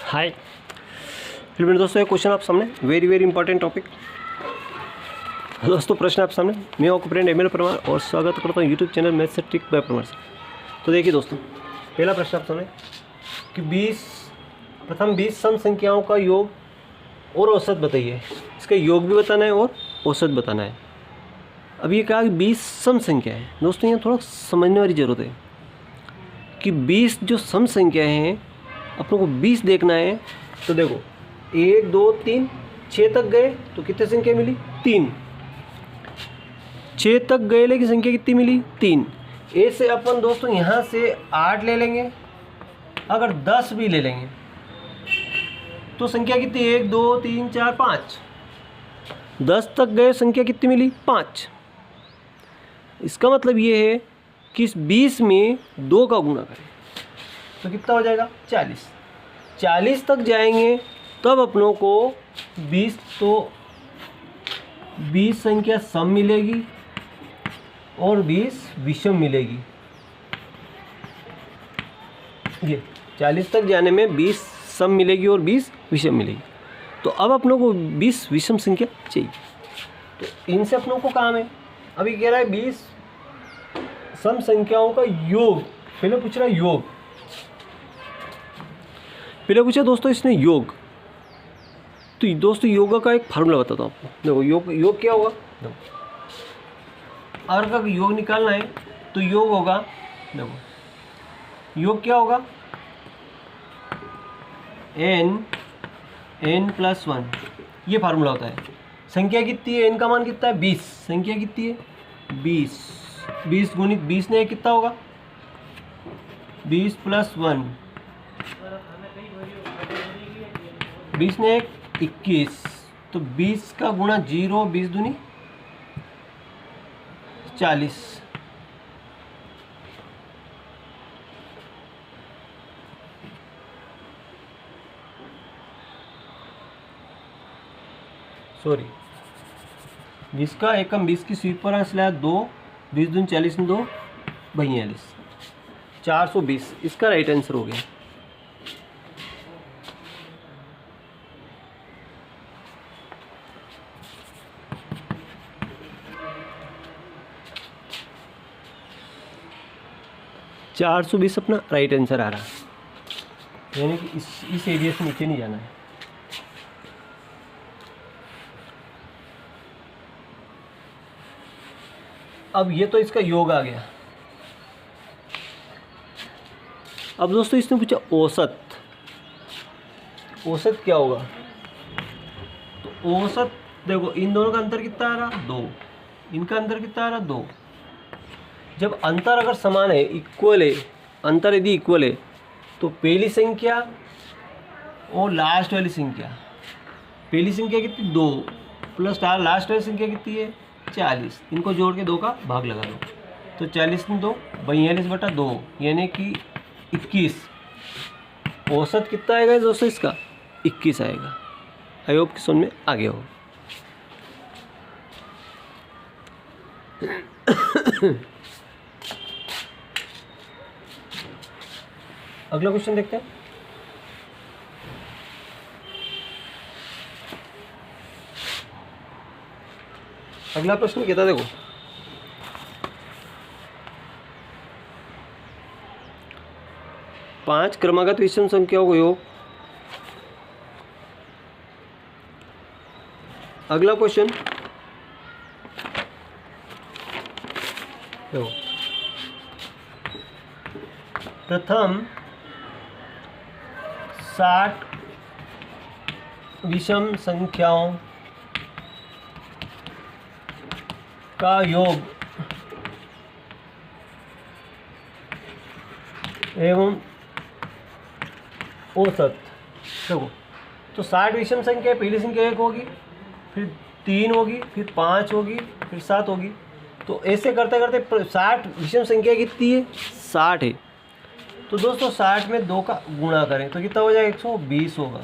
हाय, फिर मेरे दोस्तों एक क्वेश्चन आप सामने, वेरी वेरी इंपॉर्टेंट टॉपिक। दोस्तों प्रश्न आप सामने, मैं आपको फ्रेंड एमएल परमार और स्वागत करता हूँ YouTube channel maths trick bye Parmar से। तो देखिए दोस्तों, पहला प्रश्न आप सामने कि प्रथम 20 सम संख्याओं का योग और औसत बताइए। इसका योग भी बताना है और औसत बताना है। अब ये कहा कि 20 सम संख्या है। दोस्तों यहाँ थोड़ा समझने वाली ज़रूरत है कि 20 जो सम संख्या हैं, अपनों को 20 देखना है। तो देखो 1 2 3 6 तक गए तो कितनी संख्या मिली? 3। 6 तक गए लेकिन संख्या कितनी मिली? 3। ऐसे अपन दोस्तों यहाँ से 8 ले लेंगे, अगर 10 भी ले लेंगे तो संख्या कितनी? 1 2 3 4 5। 10 तक गए, संख्या कितनी मिली? 5। इसका मतलब ये है कि इस 20 में 2 का गुणा करें तो कितना हो जाएगा? 40। 40 तक जाएंगे तब अपनों को 20 संख्या सम मिलेगी और 20 विषम मिलेगी। ये 40 तक जाने में 20 सम मिलेगी और 20 विषम मिलेगी। तो अब अपनों को 20 विषम संख्या चाहिए। तो इनसे अपनों को काम है। अभी कह रहा है 20 सम संख्याओं का योग। पहले पूछ रहा है योग, पहले पूछा दोस्तों इसने योग। तो दोस्तों योग का एक फार्मूला बताता हूँ आपको। देखो योग क्या होगा? देखो अगर का योग निकालना है तो योग होगा, देखो योग क्या होगा? n + 1, ये फार्मूला होता है। संख्या कितनी है? n का मान कितना है? 20। संख्या कितनी है? 20। 20 गुणित 20 ने कितना होगा? 20 + 1, 20 ने 21। तो 20 का गुणा 0, 20 दूनी 40। सॉरी, 20 का एकम 20 की स्वीप पर अंश लाया 2, 20 दूनी 40 में 2 42, 420। इसका राइट आंसर हो गया। चार 420 अपना राइट आंसर आ रहा है, यानी कि इस एरिया से नीचे नहीं जाना है। अब ये तो इसका योग आ गया। अब दोस्तों इसने पूछा औसत। औसत क्या होगा? तो औसत देखो, इन दोनों का अंतर कितना आ रहा? 2। इनका अंतर कितना आ रहा? 2। जब अंतर अगर समान है, इक्वल है, अंतर यदि इक्वल है तो पहली संख्या और लास्ट वाली संख्या, पहली संख्या कितनी? 2 प्लस लास्ट वाली संख्या कितनी है? 40। इनको जोड़ के 2 का भाग लगा दो तो 40 में 2 42/2 यानी कि 21। औसत कितना आएगा दोस्तों इसका? 21 आएगा। आई होप कि समझ में आ गया हो। अगला क्वेश्चन देखते हैं। अगला प्रश्न कहता देखो, पांच क्रमागत विषम संख्याओं का योग। अगला क्वेश्चन देखो, प्रथम 60 विषम संख्याओं का योग एवं औसत। देखो तो 60 विषम संख्या, पहली संख्या 1 होगी, फिर 3 होगी, फिर 5 होगी, फिर 7 होगी। तो ऐसे करते करते 60 विषम संख्या कितनी है? 60 है। तो दोस्तों 60 में 2 का गुणा करें तो कितना हो जाएगा? 120 होगा।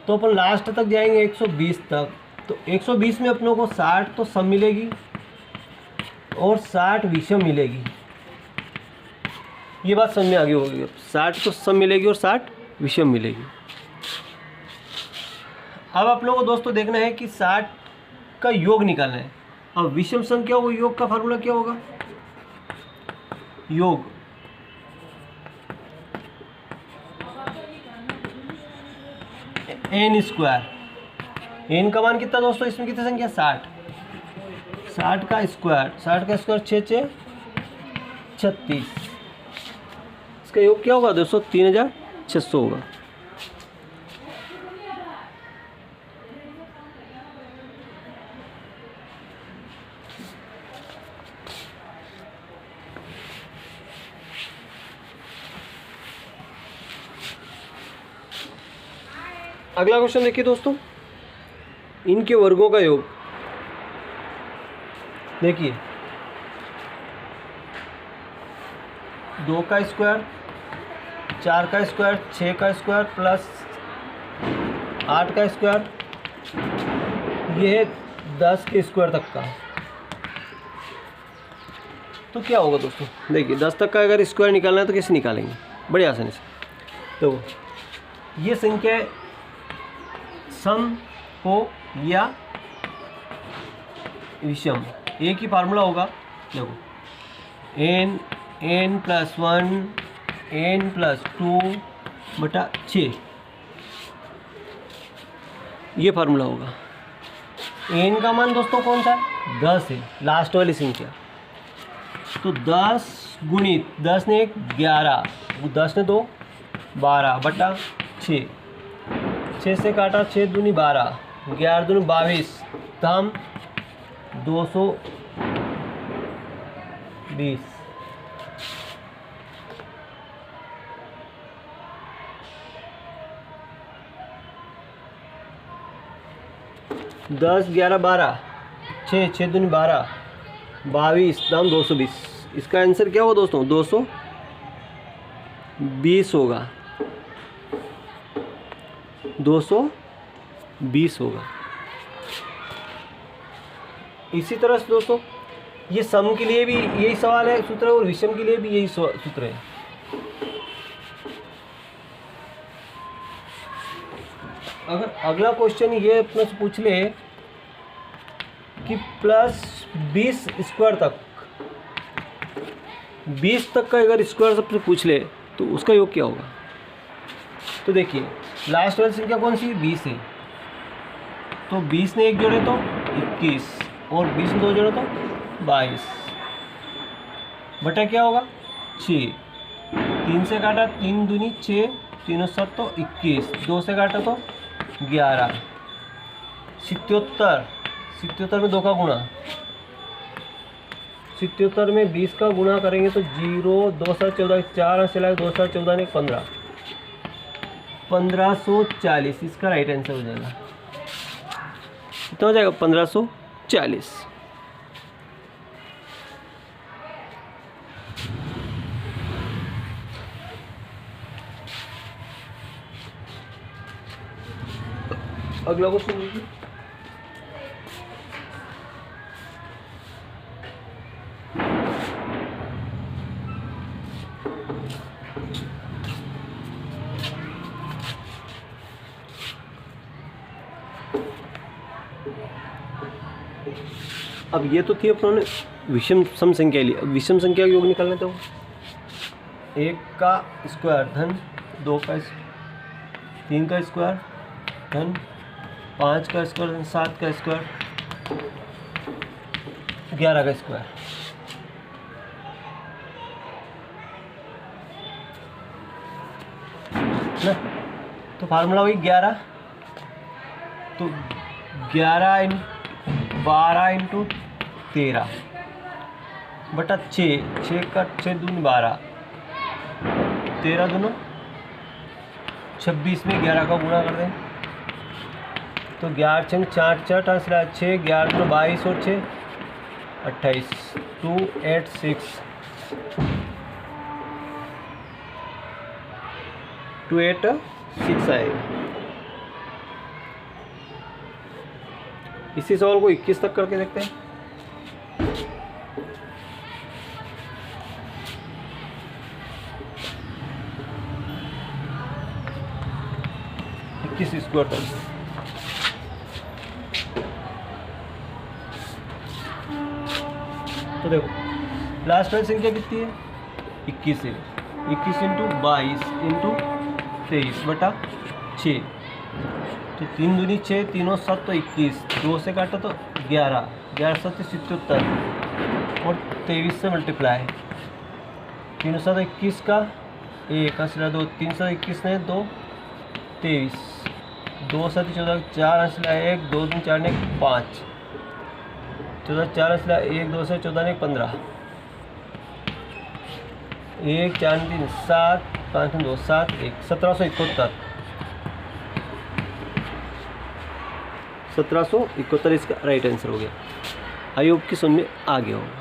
तो अपन लास्ट तक जाएंगे 120 तक। तो 120 में अपनों को 60 तो सम मिलेगी और 60 विषम मिलेगी। ये बात समझ में आ गई होगी। 60 तो सम मिलेगी और 60 विषम मिलेगी। अब आप लोगों को दोस्तों देखना है कि 60 का योग निकालना है। अब विषम संख्या हो, योग का फार्मूला क्या होगा? योग n स्क्वायर। n का मान कितना दोस्तों? इसमें कितनी संख्या? 60। 60 का स्क्वायर, 60 का स्क्वायर 6 6 36। इसका योग क्या होगा दोस्तों? 3600 होगा। अगला क्वेश्चन देखिए दोस्तों, इनके वर्गों का योग। देखिए 2 का स्क्वायर, 4 का स्क्वायर, 6 का स्क्वायर प्लस 8 का स्क्वायर, ये है 10 के स्क्वायर तक का। तो क्या होगा दोस्तों? देखिए 10 तक का अगर स्क्वायर निकालना है तो कैसे निकालेंगे? बड़ी आसानी से। तो ये संख्या सम हो या विषम, एक ही फार्मूला होगा। देखो n प्लस 1 n प्लस 2 बटा 6, ये फार्मूला होगा। n का मान दोस्तों कौन सा है? 10 है, लास्ट वाली संख्या। तो 10 गुणित 10 ने 1 11, 10 ने 2 12 बटा 6। 6 से काटा, 6 दूनी 12, 11 दूनी 22, दाम 220। दस 11 12, 6 दूनी 12, 22, दाम 220। इसका आंसर क्या होगा दोस्तों? 220 होगा। 220 होगा। इसी तरह से दोस्तों ये सम के लिए भी यही सवाल है, सूत्र है, और विषम के लिए भी यही सूत्र है। अगर अगला क्वेश्चन ये अपने से पूछ ले कि प्लस 20 स्क्वायर तक, 20 तक का अगर स्क्वायर सबसे पूछ ले तो उसका योग क्या होगा? तो देखिए लास्ट वाली संख्या कौन सी? 20 है। तो 20 ने 1 जोड़े तो 21, और 20 ने 2 जोड़े तो 22 बटा क्या होगा? 6। 3 से काटा, 3 दूनी 6, 3 7 तो 21, 2 से काटा तो 11, 77। 77 में 2 का गुणा, 77 में 20 का गुणा करेंगे तो 0, 2 7 14, 4 चला, 2 7 14 ने 15, 1540। इसका राइट आंसर हो जाएगा। कितना हो जाएगा? 1540। अगला क्वेश्चन देखिए, अब ये तो थी अपने विषम सम संख्या ली। अब विषम संख्या का योग निकालना तो 1 का स्क्वायर धन 2 का 3 का स्क्वायर धन 5 का स्क्वायर धन 7 का स्क्वायर 11 का स्क्वायर। ना तो फार्मूला वही 11, तो 12 इंटू 13 बटा 6, 6 का 6 दूनी 12, 13 दूना 26 में 11 का गुणा कर दें तो 11 छंग 4 4 6, 11 दूना 22 और 6 28, 286 286 आएगा। इसी सवाल को 21 तक करके देखते हैं। 21 स्क्वायर टर्म्स। तो देखो लास्ट वाली संख्या कितनी है 21 है, 21 इंटू 22 इंटू 23 बटा 6, तो 3 दूनी 6, तीनों 7 तो 21, 2 से काटा तो 11, 11 7 77 और 23 से मल्टीप्लाई, 3 7 21 का 1 अंश 2, 3 7 21 ने 2 23, 2 7 14, 4 अंश 1, 2 3 4 ने 5, 14 4 अंश 1, 2 से 14 ने 15, 1 4 3 7, 5 2 7 1, 1771, 1771 इसका राइट आंसर हो गया। आई होप कि समझ में आ गया होगा।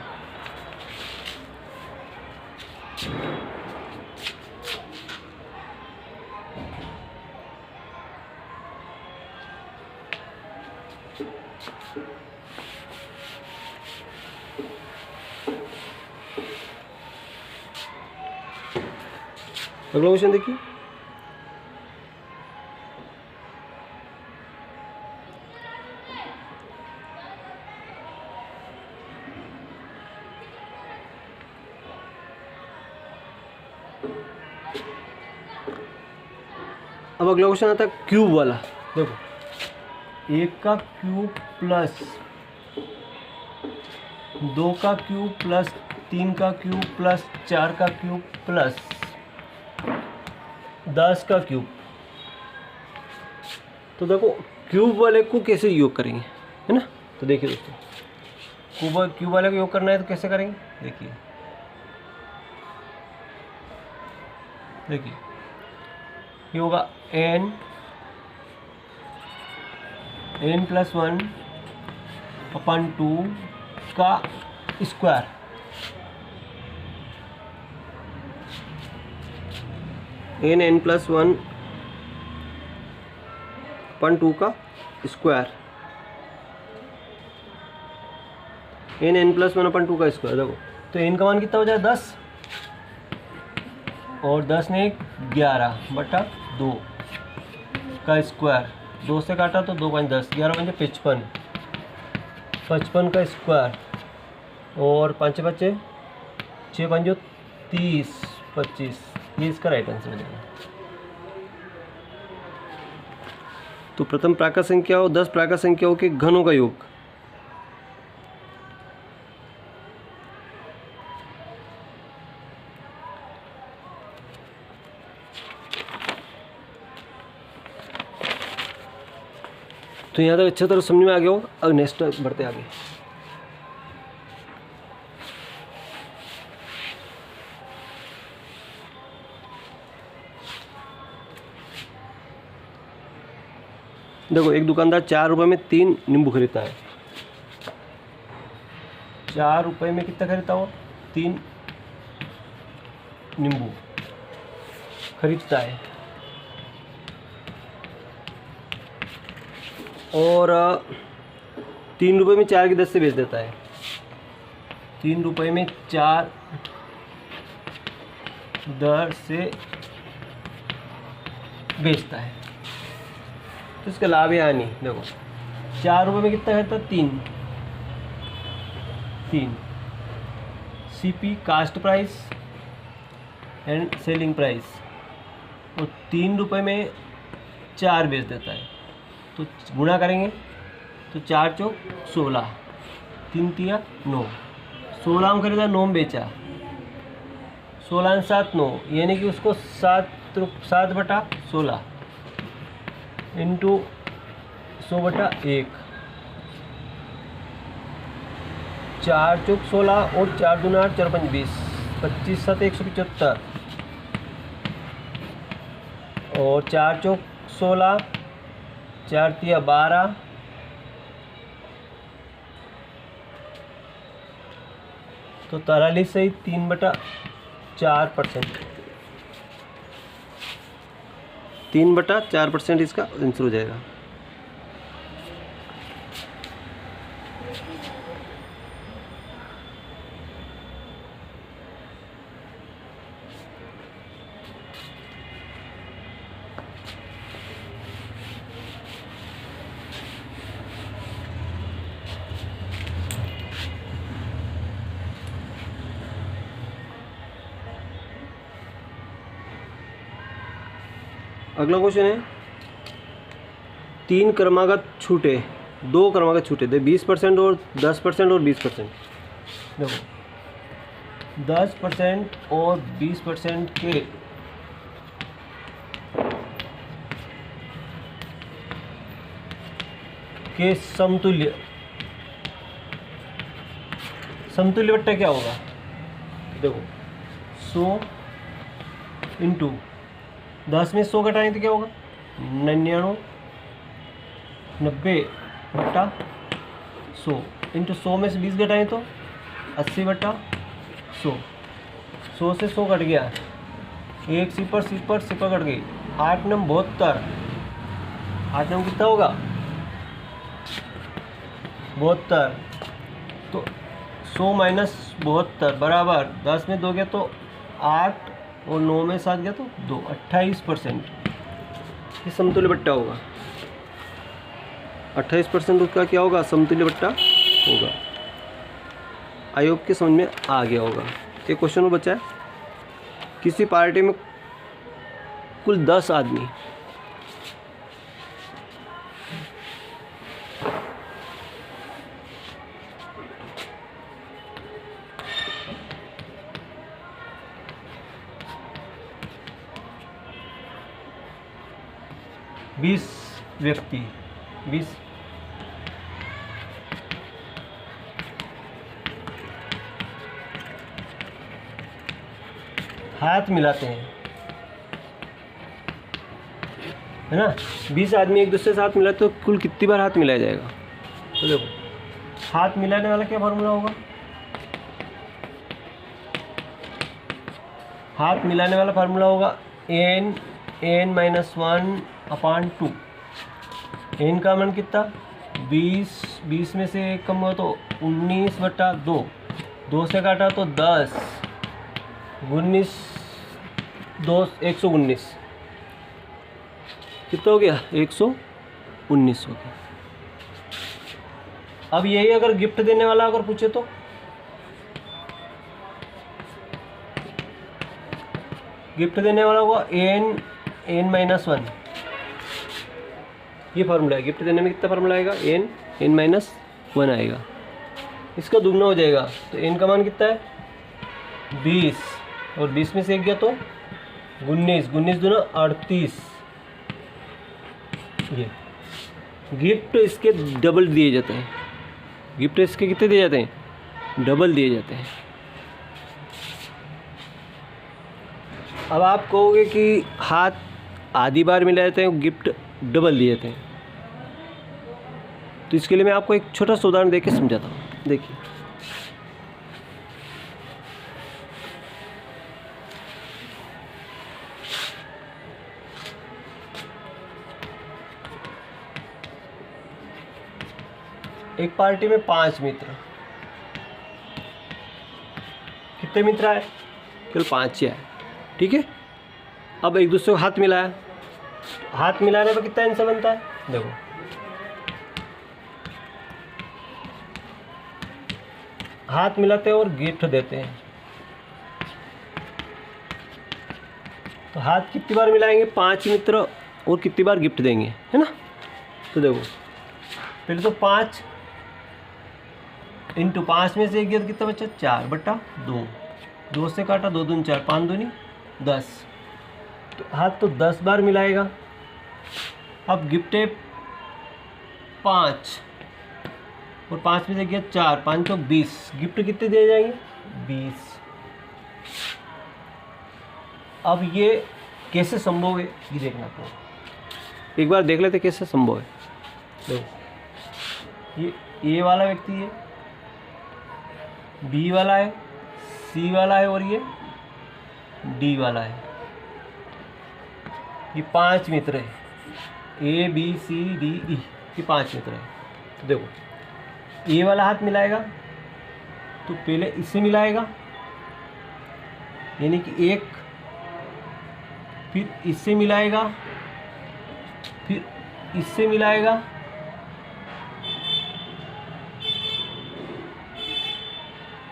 अगला क्वेश्चन देखिए, अब अगला क्वेश्चन आता है क्यूब वाला। देखो 1 का क्यूब प्लस 2 का क्यूब प्लस 3 का क्यूब प्लस 4 का क्यूब प्लस 10 का क्यूब। तो देखो क्यूब वाले को कैसे योग करेंगे, है ना। तो देखिए दोस्तों क्यूब वाले को योग करना है तो कैसे करेंगे, देखिए ये होगा n प्लस 1 अपन 2 का स्क्वायर, n प्लस 1 अपन 2 का स्क्वायर, n प्लस 1 अपन 2 का स्क्वायर। देखो तो n का मान कितना हो जाए 10 और 10 ने 11 बटा 2 का स्क्वायर, 2 से काटा तो 2 5 10, 11 5 55, 55 का स्क्वायर और 5 बचे 6 5 30 25, ये इसका राइट आंसर हो जाएगा। तो प्रथम प्राकृत संख्या हो 10 प्राकृत संख्याओं के घनों का योग। तो यहाँ तक अच्छा तरह समझ में आ गया हो। अब नेक्स्ट बढ़ते आगे। देखो एक दुकानदार 4 रुपये में 3 नींबू खरीदता है। 4 रुपये में कितना खरीदता हो, 3 नींबू खरीदता है और 3 रुपये में 4 की 10 से बेच देता है। 3 रुपये में 4 दर से बेचता है, तो इसका लाभ है हानि। देखो 4 रुपये में कितना है, 3 CP cost price and selling price, और 3 रुपये में 4 बेच देता है। तो गुणा करेंगे तो 4 चौक 16, 3 तिया 9, 16 में खरीदा 9 में बेचा, 16 में 7 9, यानी कि उसको 7 बटा 16 इंटू 100 बटा 1, 4 चौक 16 और 4 दूना 8, 4 5 20, 25 7 175 और 4 चौक 16, 4 तिया 12, तो 43 से 3 बटा 4%, 3 बटा 4% इसका आंसर हो जाएगा। अगला क्वेश्चन है 3 क्रमागत छूटे, 2 क्रमागत छूटे दे 20% और 10% और 20%। देखो 10% और 20% के समतुल्य बट्टा क्या होगा? देखो 100 इंटू 10 में 100 घटाएं तो क्या होगा? 99, 90 बट्टा 100 इंटू 100 में से 20 घटाएं तो 80 बट्टा 100। 100 से 100 कट गया, एक सिपर कट गई, 8 नम 72, 8 नम कितना होगा? 72। तो 100 माइनस 72 बराबर 10 में 2 गया तो 8 और 9 में 7 गया तो 2, 28%। ये समतुल्य बट्टा होगा। 28% उसका क्या होगा? समतुल्य बट्टा होगा। आई होप के समझ में आ गया होगा। एक क्वेश्चन और बचा है, किसी पार्टी में कुल 10 आदमी, बीस व्यक्ति 20 हाथ मिलाते हैं, है ना? 20 आदमी एक दूसरे से हाथ मिलाते तो कुल कितनी बार हाथ मिलाया जाएगा? तो देखो हाथ मिलाने वाला क्या फार्मूला होगा? हाथ मिलाने वाला फार्मूला होगा n-1/2। n का मान कितना? 20 में से 1 कम हुआ तो 19/2, 2 से काटा तो 10, 19 2 119, कितना हो गया? 119 हो गया। अब यही अगर गिफ्ट देने वाला अगर पूछे तो गिफ्ट देने वाला होगा n-1। ये फार्मूला है, गिफ्ट देने में कितना फार्मूला आएगा? n-1 आएगा। इसका दुगना हो जाएगा तो n का मान कितना है? 20 और 20 में से 1 गया तो 19, 19 दूना 38। ये गिफ्ट इसके डबल दिए जाते हैं। गिफ्ट इसके कितने दिए जाते हैं? डबल दिए जाते हैं। अब आप कहोगे कि हाथ आधी बार मिलाए जाते हैं, गिफ्ट डबल दिए जाते हैं, तो इसके लिए मैं आपको एक छोटा सा उदाहरण देके समझाता हूँ। देखिए एक पार्टी में 5 मित्र, कितने मित्र आए? केवल 5 ही आए, ठीक है। अब एक दूसरे को हाथ मिलाया, हाथ मिलाने पर कितना आंसर बनता है? देखो हाथ मिलाते हैं और गिफ्ट देते हैं, तो हाथ कितनी बार मिलाएंगे? 5 मित्र और कितनी बार गिफ्ट देंगे, है ना? तो देखो पहले तो 5 इंटू 5 में से 1 गया तो कितना बचा? 4/2, 2 से काटा 2 दूनी 4, 5 दूनी 10, तो हाथ तो 10 बार मिलाएगा। अब गिफ्ट है 5 और 5 में से गया 4, 5 तो 20, गिफ्ट कितने दिए जाएंगे? 20। अब ये कैसे संभव है ये देखना पड़ेगा। एक बार देख लेते कैसे संभव है। देखो ये वाला व्यक्ति है, बी वाला है, सी वाला है और ये डी वाला है। ये 5 मित्र है, A B C D E, ये 5 मित्र है। तो देखो ए वाला हाथ मिलाएगा तो पहले इससे मिलाएगा, यानी कि 1, फिर इससे मिलाएगा, फिर इससे मिलाएगा,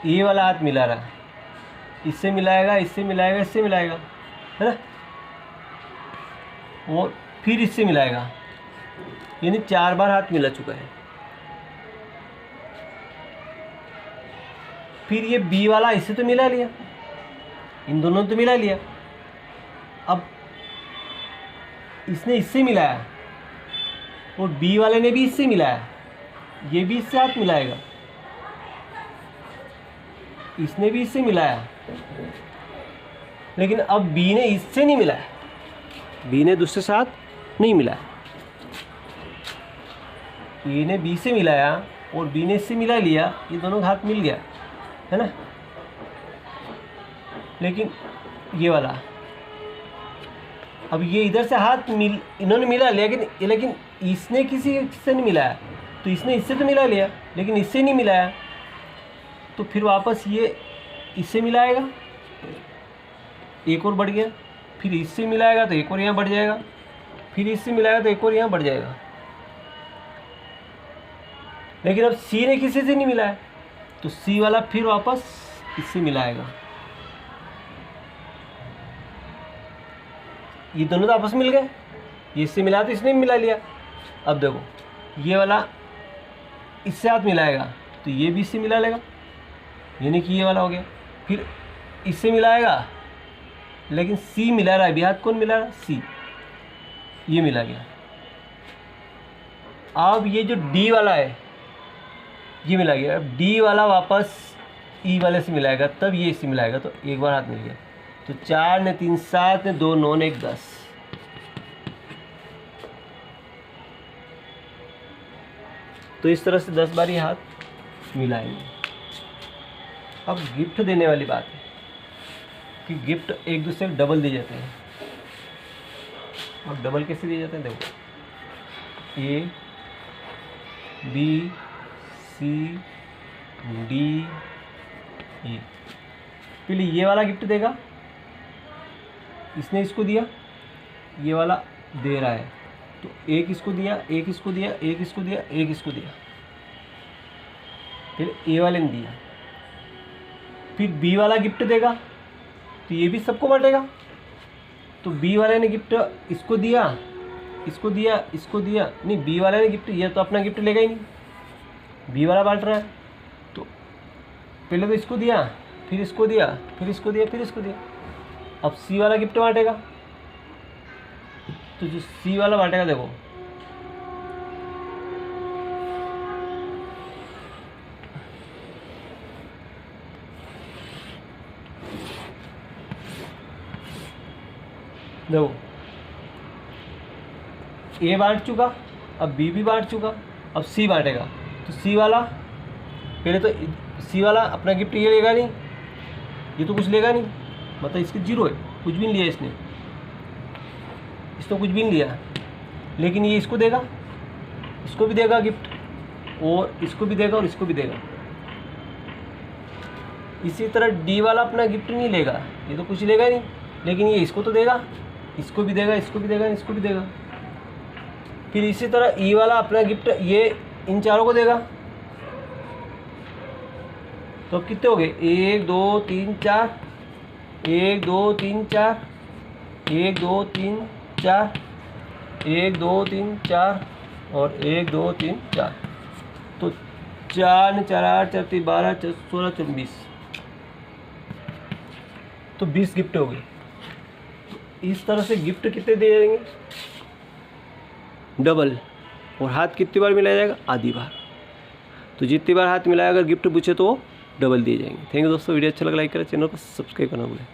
ये वाला हाथ मिला रहा है, इससे मिलाएगा, इससे मिलाएगा, इससे मिलाएगा, है ना? और फिर इससे मिलाएगा, यानी 4 बार हाथ मिला चुका है। फिर ये बी वाला इससे तो मिला लिया, इन दोनों ने तो मिला लिया। अब इसने इससे मिलाया और बी वाले ने भी इससे मिलाया, ये भी इससे हाथ मिलाएगा, इसने भी इससे मिलाया, लेकिन अब बी ने इससे नहीं मिलाया, बी ने दूसरे साथ नहीं मिलाया। ए ने बी से मिलाया और बी ने इससे मिला लिया, ये दोनों का हाथ मिल गया है ना। लेकिन ये वाला, अब ये इधर से हाथ इन्होंने मिला लिया, लेकिन इसने किसी से नहीं मिलाया, तो इसने इससे तो मिला लिया लेकिन इससे नहीं मिलाया, तो फिर वापस ये इससे मिलाएगा, एक और बढ़ गया, फिर इससे मिलाएगा तो एक और यहाँ बढ़ जाएगा, फिर इससे मिलाएगा तो एक और यहाँ बढ़ जाएगा। लेकिन अब सी ने किसी से नहीं मिलाया, तो सी वाला फिर वापस इससे मिलाएगा। ये दोनों तो आपस में मिल गए, ये इससे मिला तो इसने भी मिला लिया। अब देखो ये वाला इससे हाथ मिलाएगा तो ये भी इससे मिला लेगा, यानी कि ये वाला हो गया। फिर इससे मिलाएगा, लेकिन सी मिला रहा है, अभी हाथ कौन मिला रहा है? सी, ये मिला गया। अब ये जो डी वाला है ये मिला गया, अब डी वाला वापस ई वाले से मिलाएगा, तब ये इससे मिलाएगा, तो एक बार हाथ मिल गया। तो 4 ने 3 7 ने 2 9 ने 1 10। तो इस तरह से 10 बार ये हाथ मिलाएंगे। अब गिफ्ट देने वाली बात है कि गिफ्ट एक दूसरे को डबल दिए जाते हैं। अब डबल कैसे दिए जाते हैं? देखो, A B C D E. पहले ये वाला गिफ्ट देगा, इसने इसको दिया, ये वाला दे रहा है, तो एक इसको दिया, एक इसको दिया, एक इसको दिया, एक इसको दिया, फिर ए वाले ने दिया। फिर बी वाला गिफ्ट देगा तो ये भी सबको बांटेगा, तो बी वाले ने गिफ्ट इसको दिया, इसको दिया, इसको दिया, नहीं बी वाले ने गिफ्ट, ये तो अपना गिफ्ट लेगा ही नहीं, बी वाला बांट रहा है, तो पहले तो इसको दिया, फिर इसको दिया, फिर इसको दिया, फिर इसको दिया। अब सी वाला गिफ्ट बांटेगा, तो जो सी वाला बांटेगा, देखो देखो ए बांट चुका, अब बी भी बांट चुका, अब सी बांटेगा, तो सी वाला पहले तो सी वाला अपना गिफ्ट ये लेगा नहीं, ये तो कुछ लेगा नहीं, मतलब इसके जीरो है, कुछ भी नहीं लिया इसने, इसको कुछ भी नहीं लिया, लेकिन ये इसको देगा, इसको भी देगा गिफ्ट, और इसको भी देगा और इसको भी देगा। इसी तरह डी वाला अपना गिफ्ट नहीं लेगा, ये तो कुछ लेगा नहीं, लेकिन ये इसको तो देगा, इसको भी देगा, इसको भी देगा, इसको भी देगा। फिर इसी तरह ई वाला अपना गिफ्ट ये इन चारों को देगा, तो अब कितने हो गए? 1 2 3 4, 1 2 3 4, 1 2 3 4, 1 2 3 4 और 1 2 3 4, तो 4 4 8 4 3 12 16 24, तो 20 गिफ्ट हो गई। तो इस तरह से गिफ्ट कितने दे जाएंगे? डबल। और हाथ कितनी बार मिलाया जाएगा? आधी बार। तो जितनी बार हाथ मिलाया, अगर गिफ्ट पूछे तो वो डबल दिए जाएंगे। थैंक यू दोस्तों, वीडियो अच्छा लगा लाइक करें, चैनल को सब्सक्राइब करना भूलें।